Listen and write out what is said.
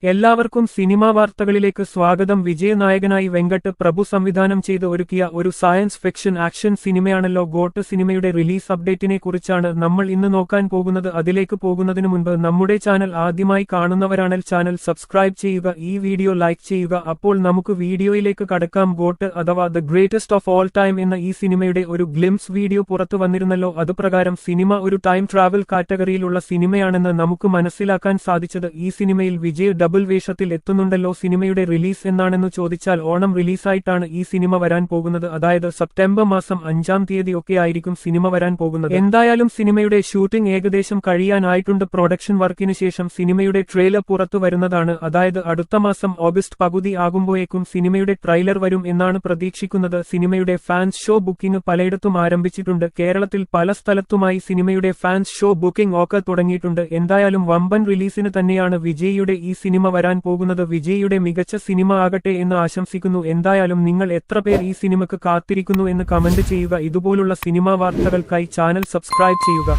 എല്ലാവർക്കും സിനിമാ വാർത്തകളിലേക്ക് സ്വാഗതം. വിജയ നായകനായി വെങ്കട്ട് പ്രഭു സംവിധാനം ചെയ്ത് ഒരുക്കിയ ഒരു സയൻസ് ഫിക്ഷൻ ആക്ഷൻ സിനിമയാണല്ലോ ഗോട്ട്. സിനിമയുടെ റിലീസ് അപ്ഡേറ്റിനെ കുറിച്ചാണ് നമ്മൾ ഇന്ന് നോക്കാൻ പോകുന്നത്. അതിലേക്ക് പോകുന്നതിനു മുൻപ് നമ്മുടെ ചാനൽ ആദ്യമായി കാണുന്നവരാണെങ്കിൽ ചാനൽ സബ്സ്ക്രൈബ് ചെയ്യുക, ഈ വീഡിയോ ലൈക്ക് ചെയ്യുക. അപ്പോൾ നമുക്ക് വീഡിയോയിലേക്ക് കടക്കാം. ഗോട്ട് അഥവാ the greatest of all time എന്ന ഈ സിനിമയുടെ ഒരു ഗ്ലിംസ് വീഡിയോ പുറത്തു വന്നിരുന്നല്ലോ. അതുപ്രകാരം സിനിമ ഒരു ടൈം ട്രാവൽ കാറ്റഗറിയിലുള്ള സിനിമയാണെന്ന് നമുക്ക് മനസ്സിലാക്കാൻ സാധിച്ചത്. ഈ സിനിമയിൽ വിജയ് ഡബിൾ വേഷത്തിൽ എത്തുന്നുണ്ടല്ലോ. സിനിമയുടെ റിലീസ് എന്നാണെന്ന് ചോദിച്ചാൽ ഓണം റിലീസായിട്ടാണ് ഈ സിനിമ വരാൻ പോകുന്നത്. അതായത് സെപ്റ്റംബർ മാസം 5-ാം തീയതി ഒക്കെ ആയിരിക്കും സിനിമ വരാൻ പോകുന്നത്. എന്തായാലും സിനിമയുടെ ഷൂട്ടിംഗ് ഏകദേശം കഴിയാനായിട്ടുണ്ട്. പ്രൊഡക്ഷൻ വർക്കിന് ശേഷം സിനിമയുടെ ട്രെയിലർ പുറത്തു വരുന്നതാണ്. അതായത് അടുത്ത മാസം ഓഗസ്റ്റ് പകുതി ആകുമ്പോഴേക്കും സിനിമയുടെ ട്രെയിലർ വരും എന്നാണ് പ്രതീക്ഷിക്കുന്നത്. സിനിമയുടെ ഫാൻസ് ഷോ ബുക്കിംഗ് പലയിടത്തും ആരംഭിച്ചിട്ടുണ്ട്. കേരളത്തിൽ പല സ്ഥലത്തുമായി സിനിമയുടെ ഫാൻസ് ഷോ ബുക്കിംഗ് ഒക്കെ തുടങ്ങിയിട്ടുണ്ട്. എന്തായാലും വമ്പൻ റിലീസിന് തന്നെയാണ് വിജയിയുടെ ഈ സിനിമ വരാൻ പോകുന്നത്. വിജയിയുടെ മികച്ച സിനിമ ആകട്ടെ എന്ന് ആശംസിക്കുന്നു. എന്തായാലും നിങ്ങൾ എത്ര പേർ ഈ സിനിമയ്ക്ക് കാത്തിരിക്കുന്നു എന്ന് കമന്റ് ചെയ്യുക. ഇതുപോലുള്ള സിനിമാ വാർത്തകൾക്കായി ചാനൽ സബ്സ്ക്രൈബ് ചെയ്യുക.